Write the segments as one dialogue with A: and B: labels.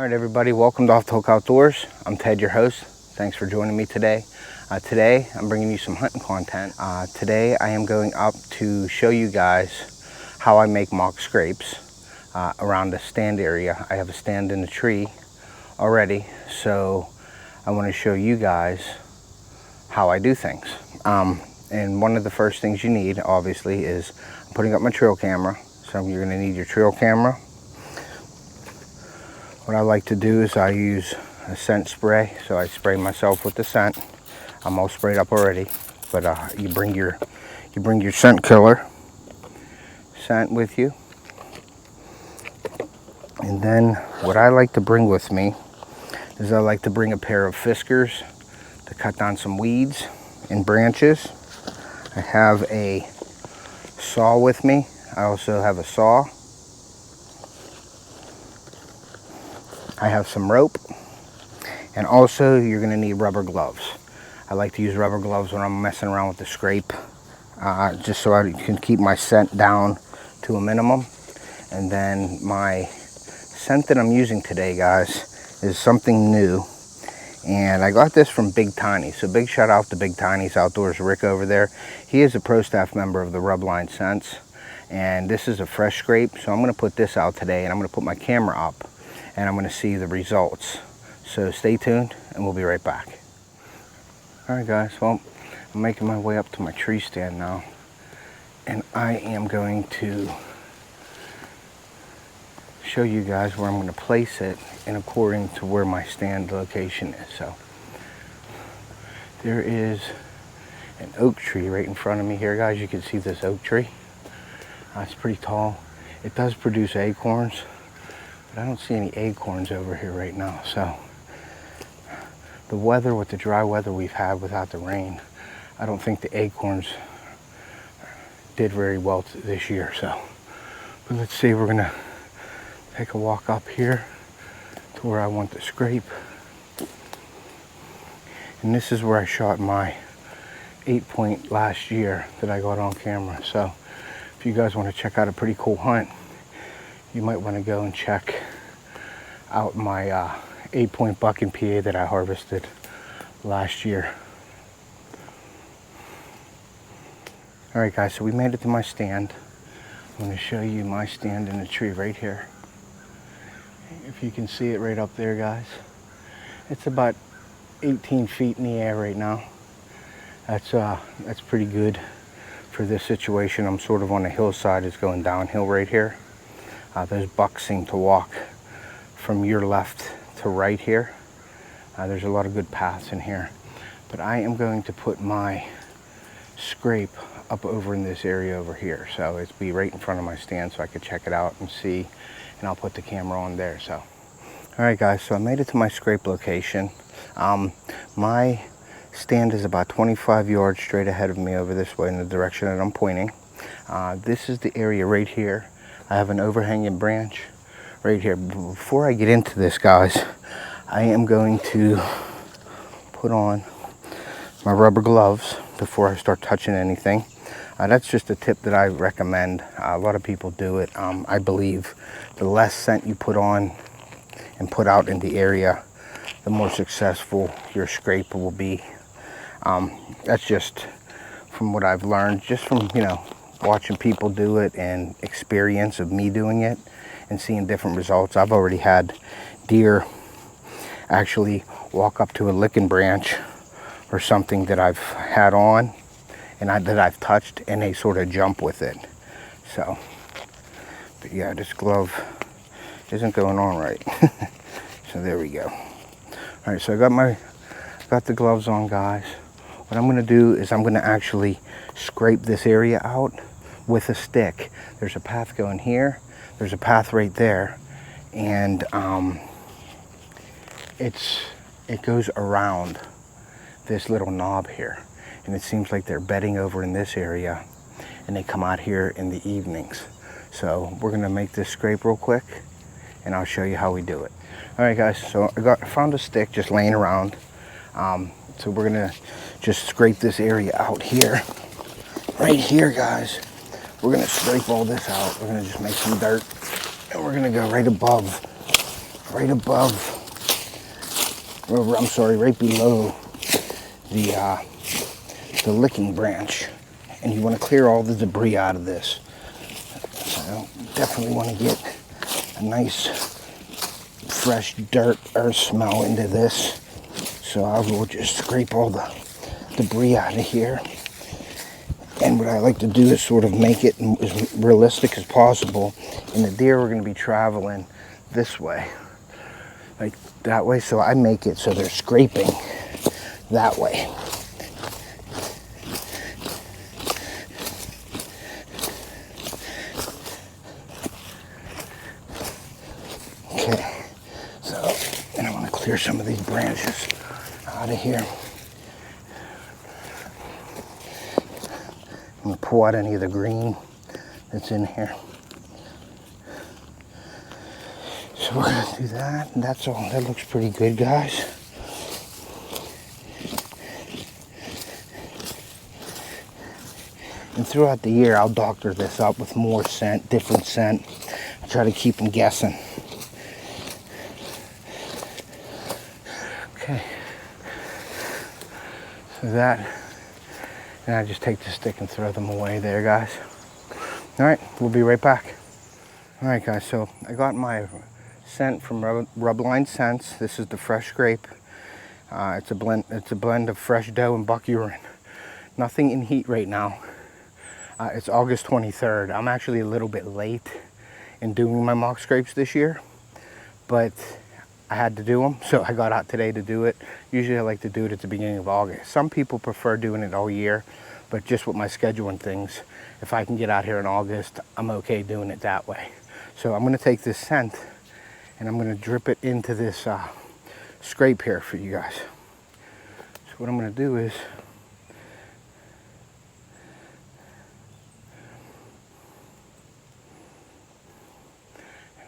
A: All right, everybody, welcome to Off the Hook Outdoors. I'm Ted, your host. Thanks for joining me today. Today, I'm bringing you some hunting content. Today, I am going up to show you guys how I make mock scrapes around the stand area. I have a stand in a tree already, so I want to show you guys how I do things. And one of the first things you need, obviously, is I'm putting up my trail camera. So you're going to need your trail camera. What I like to do is I use a scent spray, so I spray myself with the scent. I'm all sprayed up already, but you bring your scent killer scent with you. And then what I like to bring with me is I like to bring a pair of fiskars to cut down some weeds and branches. I have a saw with me. I also have a saw. I have some rope, and also you're going to need rubber gloves. I like to use rubber gloves when I'm messing around with the scrape, just so I can keep my scent down to a minimum. And then my scent that I'm using today, guys, is something new, and I got this from Big Tiny. So big shout out to Big Tiny's Outdoors, Rick over there. He is a pro staff member of the Rubline Scents, and this is a fresh scrape. So I'm going to put this out today, and I'm going to put my camera up, and I'm going to see the results. So stay tuned, and we'll be right back. All right, guys, well, I'm making my way up to my tree stand now, and I am going to show you guys where I'm going to place it and according to where my stand location is. So there is an oak tree right in front of me here, guys. You can see this oak tree. It's pretty tall. It does produce acorns, but I don't see any acorns over here right now. So the weather, with the dry weather we've had without the rain, I don't think the acorns did very well this year. So, but let's see, we're gonna take a walk up here to where I want to scrape. And this is where I shot my 8-point last year that I got on camera. So if you guys want to check out a pretty cool hunt, you might want to go and check out my 8-point buck in PA that I harvested last year. All right, guys, so we made it to my stand. I'm going to show you my stand in the tree right here. If you can see it right up there, guys. It's about 18 feet in the air right now. That's pretty good for this situation. I'm sort of on a hillside. It's going downhill right here. Those bucks seem to walk from your left to right here. There's a lot of good paths in here. But I am going to put my scrape up over in this area over here. So it's be right in front of my stand so I could check it out and see, and I'll put the camera on there. So, all right, guys, so I made it to my scrape location. My stand is about 25 yards straight ahead of me over this way in the direction that I'm pointing. This is the area right here. I have an overhanging branch right here. Before I get into this, guys, I am going to put on my rubber gloves before I start touching anything. That's just a tip that I recommend. A lot of people do it. I believe the less scent you put on and put out in the area, the more successful your scrape will be. That's just from what I've learned, just from, watching people do it and experience of me doing it and seeing different results. I've already had deer actually walk up to a licking branch or something that I've had on and that I've touched, and they sort of jump with it. So, but yeah, this glove isn't going on right. So there we go. All right, so I got the gloves on, guys. What I'm gonna do is I'm gonna actually scrape this area out with a stick. There's a path going here. There's a path right there, and it goes around this little knob here, and it seems like they're bedding over in this area, and they come out here in the evenings. So we're gonna make this scrape real quick, and I'll show you how we do it. All right, guys, so I found a stick just laying around. So we're gonna just scrape this area out here. Right here, guys. We're gonna scrape all this out. We're gonna just make some dirt, and we're gonna go right above right above, or I'm sorry, right below the licking branch. And you want to clear all the debris out of this. So definitely want to get a nice fresh dirt earth smell into this. So I will just scrape all the debris out of here. And what I like to do is sort of make it as realistic as possible. And the deer are going to be traveling this way, like that way. So I make it so they're scraping that way. Okay, so, and I want to clear some of these branches out of here. I'm going to pull out any of the green that's in here. So we're going to do that, and that's all. That looks pretty good, guys. And throughout the year, I'll doctor this up with more scent, different scent. I try to keep them guessing. Okay. So that, and I just take the stick and throw them away there, guys. All right, we'll be right back. All right, guys, so I got my scent from Rubline Scents. This is the fresh scrape. It's a blend of fresh doe and buck urine. Nothing in heat right now. It's August 23rd. I'm actually a little bit late in doing my mock scrapes this year, but I had to do them, so I got out today to do it. Usually I like to do it at the beginning of August. Some people prefer doing it all year, but just with my schedule and things, if I can get out here in August, I'm okay doing it that way. So I'm gonna take this scent and I'm gonna drip it into this scrape here for you guys. So what I'm gonna do is,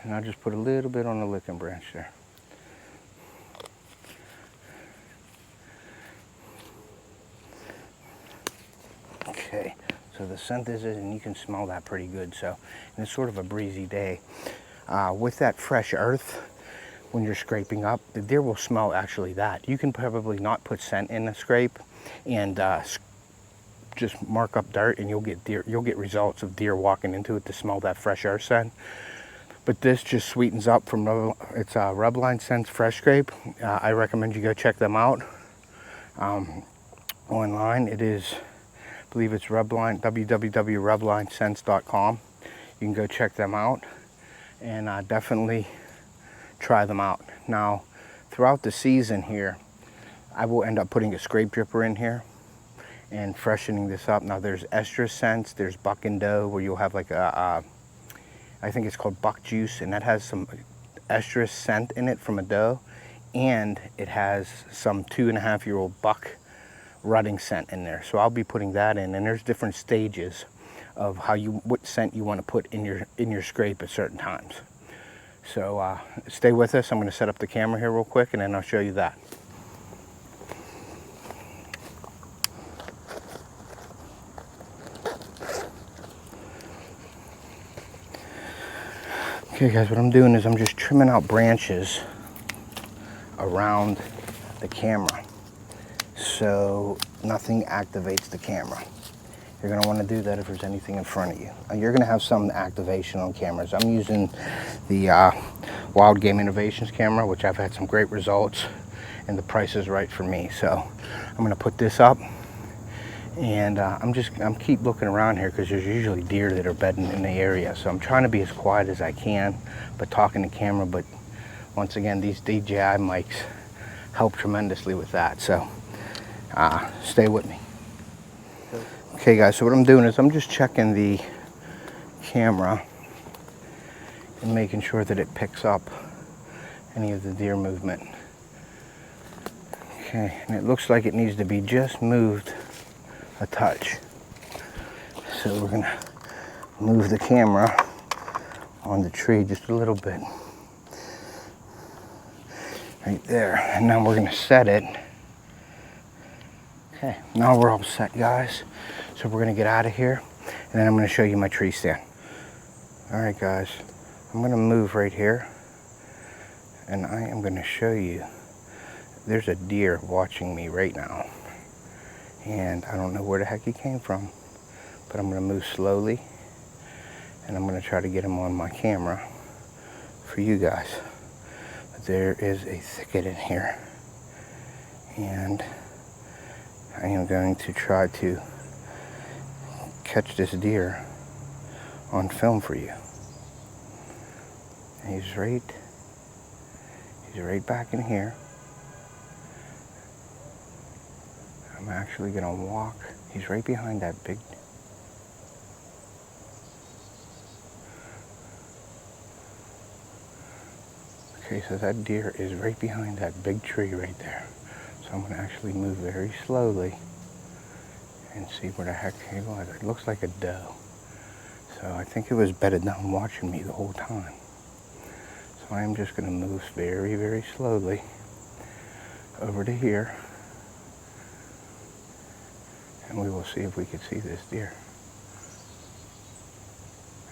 A: and I'll just put a little bit on the licking branch there. Okay, so the scent is it, and you can smell that pretty good. So, and it's sort of a breezy day. With that fresh earth, when you're scraping up, the deer will smell actually that. You can probably not put scent in the scrape and just mark up dirt, and you'll get results of deer walking into it to smell that fresh earth scent. But this just sweetens up from it's Rubline Scents Fresh Scrape. I recommend you go check them out online. It is, I believe it's Rubline, www.rublinescents.com. You can go check them out and definitely try them out. Now, throughout the season here, I will end up putting a scrape dripper in here and freshening this up. Now, there's estrus scents, there's buck and doe, where you'll have like a I think it's called buck juice, and that has some estrus scent in it from a doe, and it has some 2.5-year-old buck rutting scent in there. So I'll be putting that in, and there's different stages of what scent you want to put in your scrape at certain times. So stay with us. I'm going to set up the camera here real quick, and then I'll show you that. Okay guys, what I'm doing is I'm just trimming out branches around the camera so nothing activates the camera. You're going to want to do that if there's anything in front of you. You're going to have some activation on cameras. I'm using the Wild Game Innovations camera, which I've had some great results, and the price is right for me. So I'm going to put this up, and I'm keep looking around here because there's usually deer that are bedding in the area. So I'm trying to be as quiet as I can, but talking to camera. But once again, these DJI mics help tremendously with that. So stay with me. Okay guys, so what I'm doing is I'm just checking the camera and making sure that it picks up any of the deer movement. Okay, and it looks like it needs to be just moved a touch. So we're gonna move the camera on the tree just a little bit. Right there, and now we're gonna set it. Okay, now we're all set, guys. So we're gonna get out of here, and then I'm gonna show you my tree stand. All right, guys, I'm gonna move right here, and I am going to show you. There's a deer watching me right now, and I don't know where the heck he came from, but I'm going to move slowly, and I'm going to try to get him on my camera for you guys. But there is a thicket in here, and I am going to try to catch this deer on film for you. And he's right back in here. I'm actually gonna walk. He's right behind that big. Okay, so that deer is right behind that big tree right there. So I'm gonna actually move very slowly and see where the heck he was. It looks like a doe. So I think it was bedded down watching me the whole time. So I'm just gonna move very, very slowly over to here, and we will see if we can see this deer.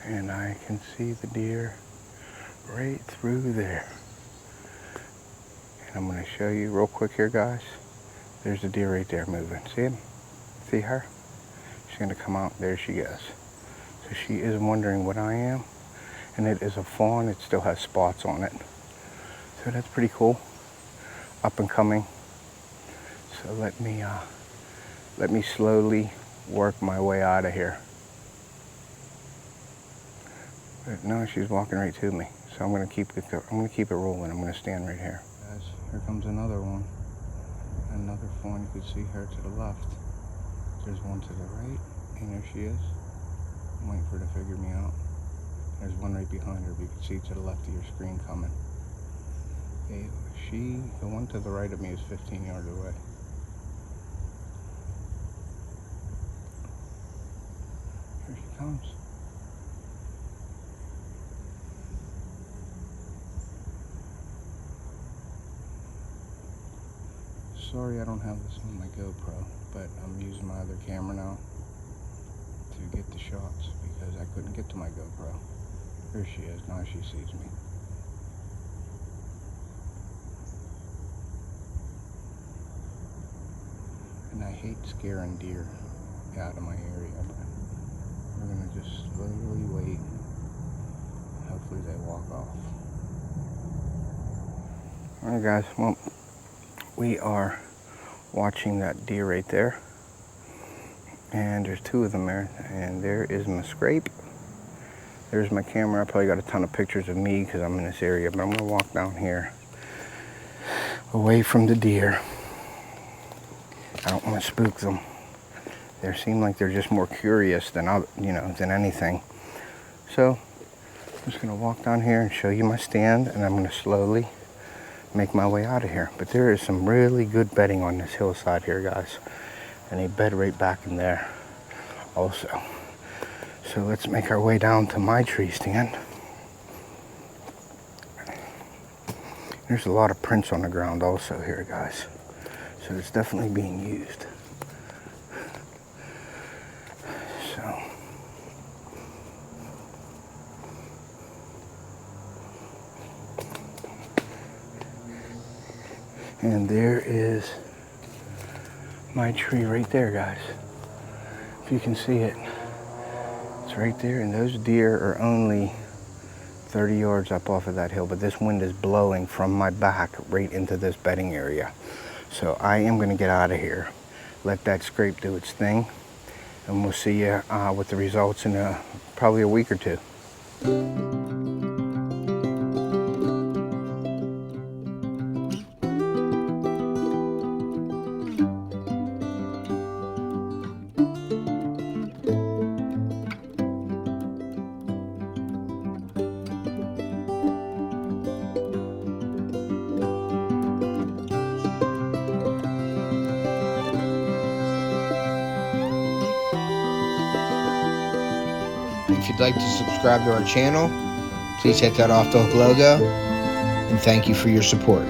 A: And I can see the deer right through there. And I'm going to show you real quick here, guys. There's the deer right there moving. See him? See her? She's going to come out. There she goes. So she is wondering what I am. And it is a fawn. It still has spots on it. So that's pretty cool. Up and coming. So let me slowly work my way out of here. But no, she's walking right to me. So I'm gonna keep it rolling. I'm gonna stand right here. Guys, here comes another one. Another fawn. You can see her to the left. There's one to the right, and there she is. I'm waiting for her to figure me out. There's one right behind her, but you can see to the left of your screen coming. Okay, the one to the right of me is 15 yards away. Here she comes. Sorry I don't have this on my GoPro, but I'm using my other camera now to get the shots because I couldn't get to my GoPro. Here she is. Now she sees me. And I hate scaring deer out of my area, but we're going to just slowly wait. Hopefully they walk off. Alright guys, well, we are watching that deer right there. And there's two of them there. And there is my scrape. There's my camera. I probably got a ton of pictures of me because I'm in this area, but I'm going to walk down here away from the deer. I don't want to spook them. They seem like they're just more curious than anything. So I'm just going to walk down here and show you my stand, and I'm going to slowly make my way out of here. But there is some really good bedding on this hillside here, guys, and they bed right back in there also. So let's make our way down to my tree stand. There's a lot of prints on the ground also here, guys. So it's definitely being used. So and there is my tree right there, guys. If you can see it. It's right there, and those deer are only 30 yards up off of that hill, but this wind is blowing from my back right into this bedding area. So I am going to get out of here, let that scrape do its thing, and we'll see you with the results in probably a week or two.
B: If you'd like to subscribe to our channel, please hit that off the hook logo, and thank you for your support.